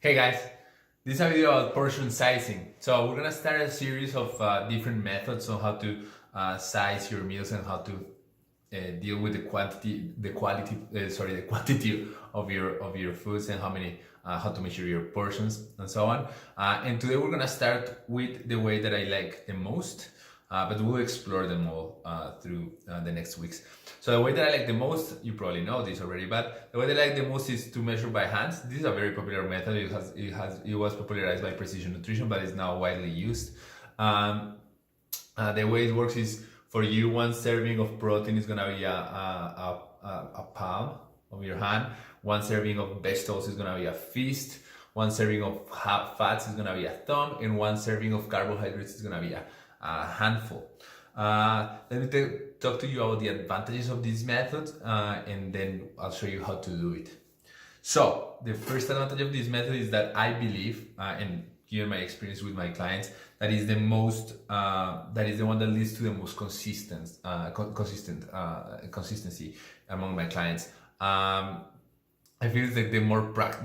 Hey guys, this is a video about portion sizing. So we're gonna start a series of different methods on how to size your meals and how to deal with the quantity of your foods and how to measure your portions and so on. And today we're gonna start with the way that I like the most, but we'll explore them all through the next weeks. So the way that I like the most, you probably know this already, but the way that I like the most is to measure by hands. This is a very popular method. It was popularized by Precision Nutrition, but it's now widely used. The way it works is, for you, one serving of protein is gonna be a palm of your hand. One serving of vegetables is gonna be a fist. One serving of fats is gonna be a thumb, and one serving of carbohydrates is gonna be a handful. Let me talk to you about the advantages of this method, and then I'll show you how to do it. So the first advantage of this method is that I believe, and given my experience with my clients, that is the one that leads to the most consistency among my clients. I feel it's like the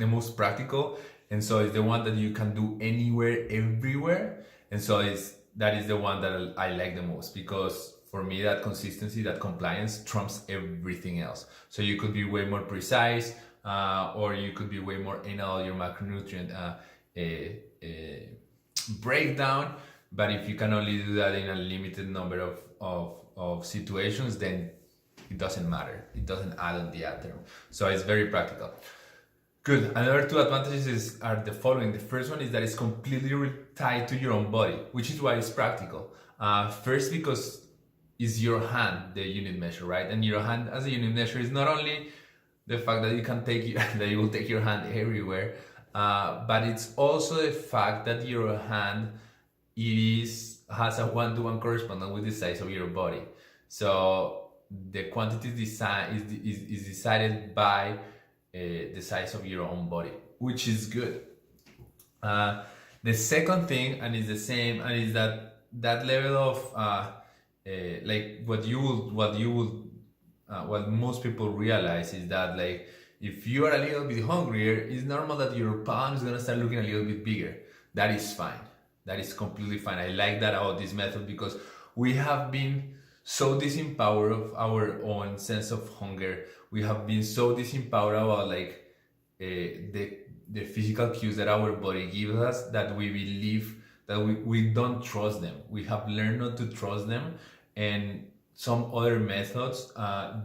most practical, and so it's the one that you can do anywhere, everywhere, and so that is the one that I like the most, because for me that consistency, that compliance trumps everything else. So you could be way more precise, or you could be way more anal your macronutrient breakdown, but if you can only do that in a limited number of situations, then it doesn't matter. It doesn't add on the ad term. So it's very practical. Good. Another two advantages are the following. The first one is that it's completely tied to your own body, which is why it's practical. First, because it's your hand, the unit measure, right? And your hand as a unit measure is not only the fact that you will take your hand everywhere, but it's also the fact that your hand has a one-to-one correspondence with the size of your body. So the quantity is decided by the size of your own body, which is good. The second thing, and it's the same, and is that level of like what most people realize is that, like, if you are a little bit hungrier, it's normal that your palm is gonna start looking a little bit bigger. That is fine. That is completely fine. I like that about this method, because we have been so disempowered of our own sense of hunger. We have been so disempowered about the physical cues that our body gives us, that we believe that we don't trust them. We have learned not to trust them, and some other methods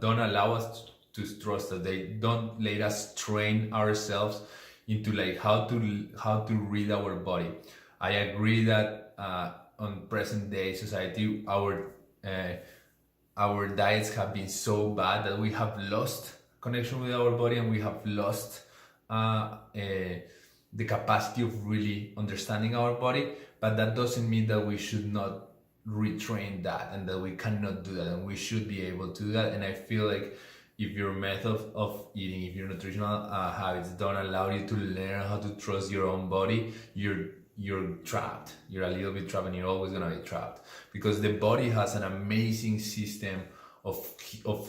don't allow us to trust that. They don't let us train ourselves into like how to read our body. I agree that on present day society, our diets have been so bad that we have lost connection with our body, and we have lost the capacity of really understanding our body. But that doesn't mean that we should not retrain that, and that we cannot do that, and we should be able to do that. And I feel like if your method of eating, if your nutritional habits don't allow you to learn how to trust your own body, you're trapped. You're a little bit trapped, and you're always gonna be trapped, because the body has an amazing system of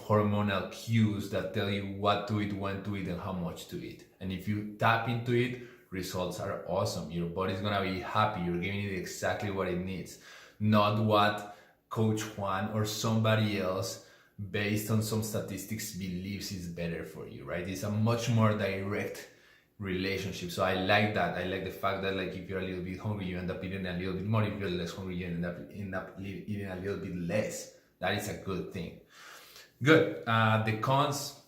hormonal cues that tell you what to eat, when to eat, and how much to eat. And if you tap into it, results are awesome. Your body's gonna be happy. You're giving it exactly what it needs, not what Coach Juan or somebody else based on some statistics believes is better for you, right? It's a much more direct relationship. So I like that. I like the fact that, like, if you're a little bit hungry, you end up eating a little bit more. If you're less hungry, you end up eating a little bit less. That is a good thing. Good. The cons,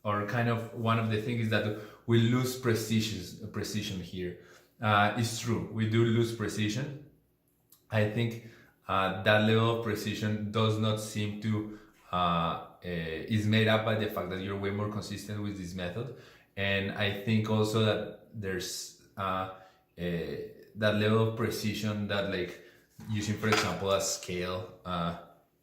or kind of one of the things, is that we lose precision here. It's true. We do lose precision. I think that level of precision does not seem to is made up by the fact that you're way more consistent with this method. And I think also that there's that level of precision that, like, using, for example, a scale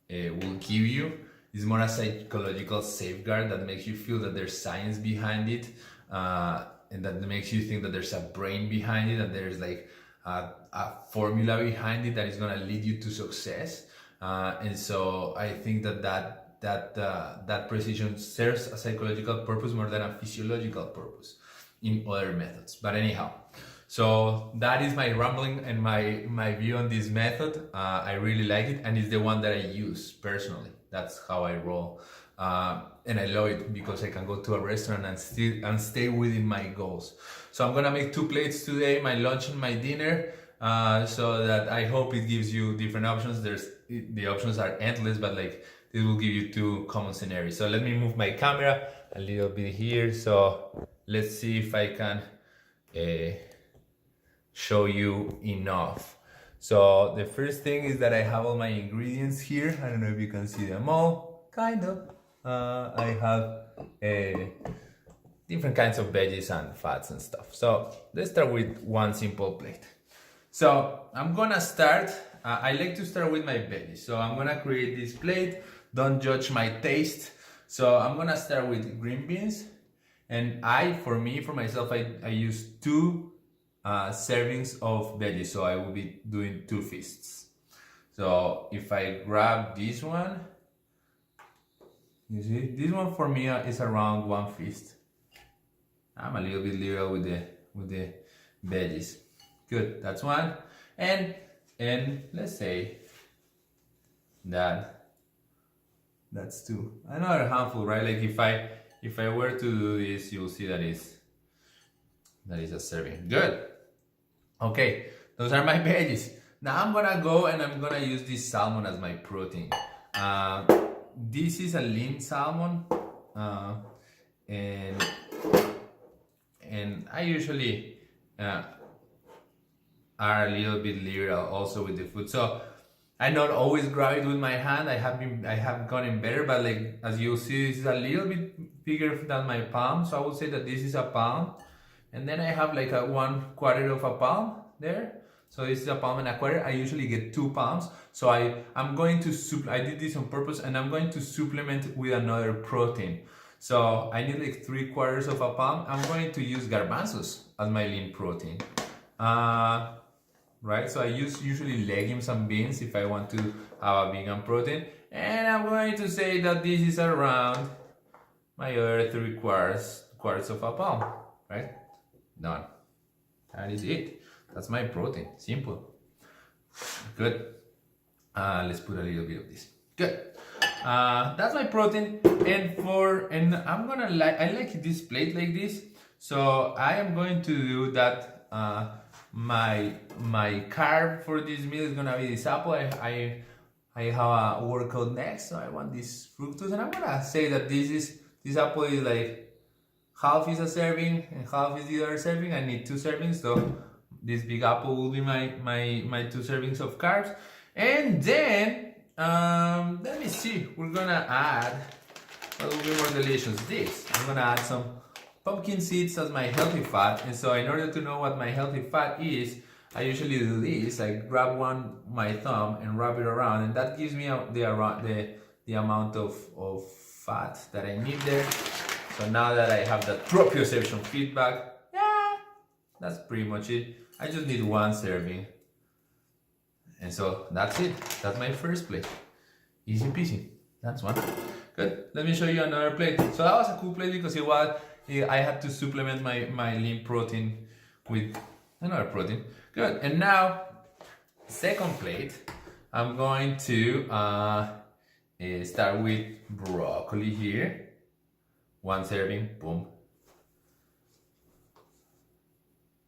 will give you is more a psychological safeguard that makes you feel that there's science behind it, and that makes you think that there's a brain behind it, and there's like a formula behind it that is going to lead you to success. And so I think that precision serves a psychological purpose more than a physiological purpose. in other methods. But anyhow, so that is my rambling and my view on this method. I really like it, and it's the one that I use personally. That's how I roll, and I love it because I can go to a restaurant and stay within my goals. So I'm gonna make 2 plates today, my lunch and my dinner, so that I hope it gives you different options. The options are endless, but like this will give you 2 common scenarios. So let me move my camera a little bit here. So let's see if I can show you enough. So the first thing is that I have all my ingredients here. I don't know if you can see them all, kind of. I have different kinds of veggies and fats and stuff. So let's start with one simple plate. So I'm gonna start, I like to start with my veggies. So I'm gonna create this plate. Don't judge my taste. So I'm gonna start with green beans. And for myself, I use 2 servings of veggies. So I will be doing 2 feasts. So if I grab this one, you see, this one for me is around 1 feast. I'm a little bit liberal with the veggies. Good, that's 1. And let's say that's 2. Another handful, right? Like if I were to do this, you'll see that is a serving. Good. Okay, those are my veggies. Now I'm gonna go and I'm gonna use this salmon as my protein. This is a lean salmon, and I usually are a little bit liberal also with the food. So I not always grab it with my hand. I have gotten better, but like as you'll see, this is a little bit bigger than my palm. So I would say that this is a palm, and then I have like a 1/4 of a palm there. So this is a palm and a quarter. I usually get 2 palms. So I'm going to I did this on purpose, and I'm going to supplement with another protein. So I need like 3/4 of a palm. I'm going to use garbanzos as my lean protein. Right, so I use usually legumes and beans if I want to have a vegan protein, and I'm going to say that this is around my other 3/4 of a palm, right? Done. That is it. That's my protein. Simple. Good. Let's put a little bit of this. Good. That's my protein, and I like this plate like this. So I am going to do that. My carb for this meal is gonna be this apple. I have a workout next, so I want this fructose, and I'm gonna say that this apple is like half is a serving and half is the other serving. I need 2 servings, so this big apple will be my 2 servings of carbs. And then let me see, we're gonna add a little bit more delicious this. I'm gonna add some pumpkin seeds as my healthy fat. And so in order to know what my healthy fat is, I usually do this. I grab my thumb and wrap it around, and that gives me the amount of fat that I need there. So now that I have that proprioception feedback, yeah, that's pretty much it. I just need 1 serving. And so that's it. That's my first plate. Easy peasy. That's 1. Good. Let me show you another plate. So that was a cool plate because I had to supplement my lean protein with another protein. Good. And now, second plate, I'm going to start with broccoli here. 1 serving, boom.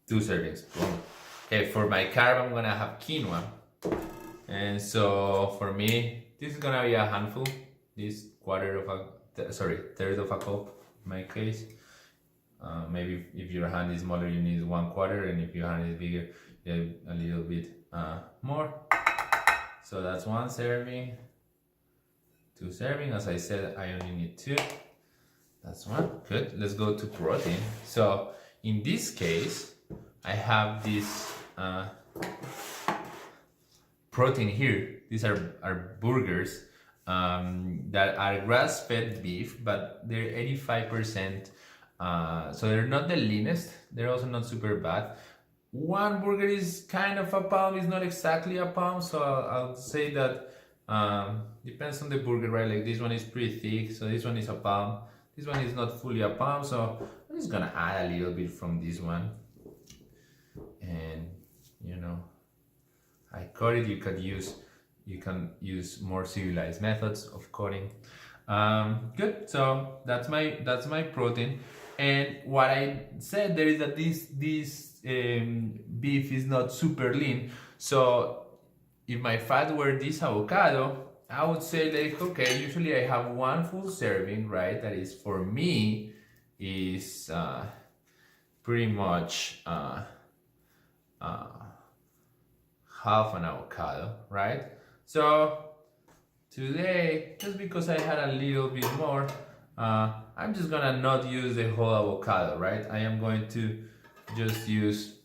2 servings, boom. Okay, for my carb, I'm gonna have quinoa. And so for me, this is gonna be a handful. This third of a cup in my case. Maybe if your hand is smaller, you need 1/4, and if your hand is bigger, you have a little bit more. So that's 1 serving, 2 serving. As I said, I only need 2. That's 1. Good. Let's go to protein. So in this case, I have this protein here. These are burgers that are grass-fed beef, but they're 85%. So they're not the leanest. They're also not super bad. 1 burger is kind of a palm. It's not exactly a palm. So I'll say that depends on the burger, right? Like this one is pretty thick, so this one is a palm. This one is not fully a palm, so just gonna add a little bit from this one, and I cut it. You can use more civilized methods of cutting. Good. So that's my protein. And what I said there is that this beef is not super lean. So if my fat were this avocado, I would say like, okay, usually I have one full serving, right? That is for me is pretty much half an avocado, right? So today, just because I had a little bit more, I'm just gonna not use the whole avocado, right? I am going to just use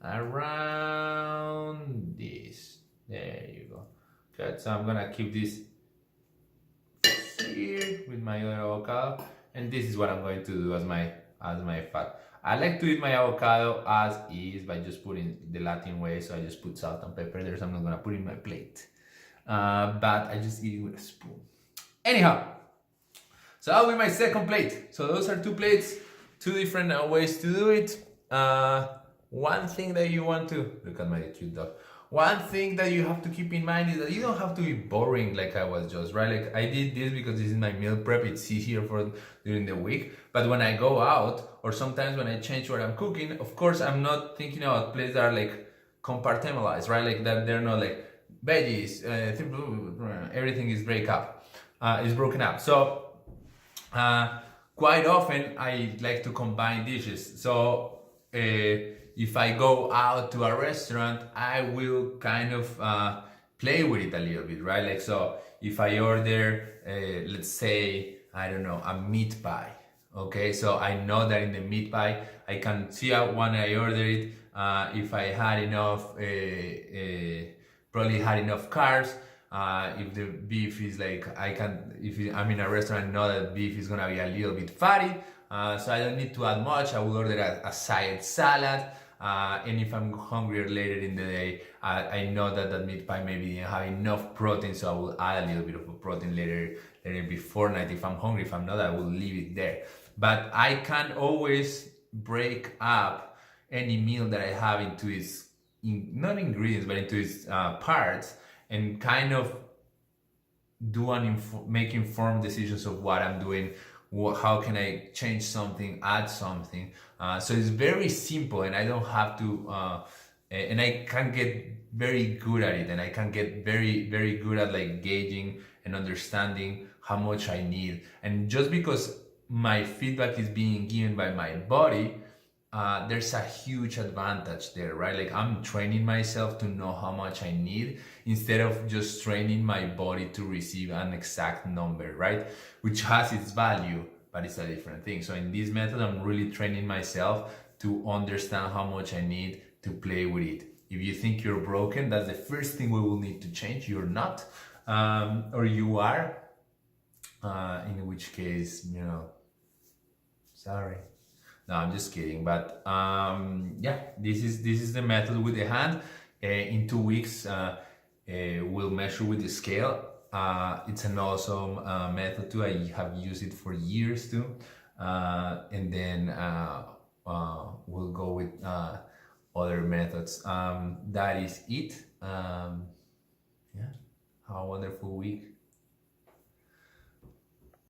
around this. There you go. Good. So I'm gonna keep this here with my other avocado, and this is what I'm going to do as my fat. I like to eat my avocado as is by just putting the Latin way, so I just put salt and pepper there, so I'm not gonna put it in my plate. But I just eat it with a spoon. Anyhow, so that'll be my second plate. So those are two plates, two different ways to do it. One thing that you want to, look at my cute dog. One thing that you have to keep in mind is that you don't have to be boring like I was just, right? Like I did this because this is my meal prep. It's easier for during the week. But when I go out, or sometimes when I change what I'm cooking, of course, I'm not thinking about plates that are like compartmentalized, right? Like that they're not like veggies, everything is broken up. So quite often I like to combine dishes. So if I go out to a restaurant, I will kind of play with it a little bit, right? Like, so if I order, let's say, I don't know, a meat pie, okay? So I know that in the meat pie, I can see when I order it, if I had enough, probably had enough carbs. If the beef is like, if I'm in a restaurant, I know that beef is gonna be a little bit fatty, so I don't need to add much. I will order a side salad. And if I'm hungrier later in the day, I know that meat pie maybe didn't have enough protein, so I will add a little bit of a protein later before night. If I'm hungry, if I'm not, I will leave it there. But I can always break up any meal that I have into its, not ingredients, but into its parts, and kind of make informed decisions of what I'm doing. How can I change something, add something? So it's very simple, and I don't have to, and I can get very good at it, and I can get very, very good at like gauging and understanding how much I need. And just because my feedback is being given by my body, there's a huge advantage there, right? Like I'm training myself to know how much I need instead of just training my body to receive an exact number, right? Which has its value, but it's a different thing. So in this method, I'm really training myself to understand how much I need to play with it. If you think you're broken, that's the first thing we will need to change. You're not, or you are, in which case, sorry. No, I'm just kidding. But yeah, this is the method with the hand. In 2 weeks, we'll measure with the scale. It's an awesome method too. I have used it for years too. And then we'll go with other methods. That is it. Yeah, have a wonderful week.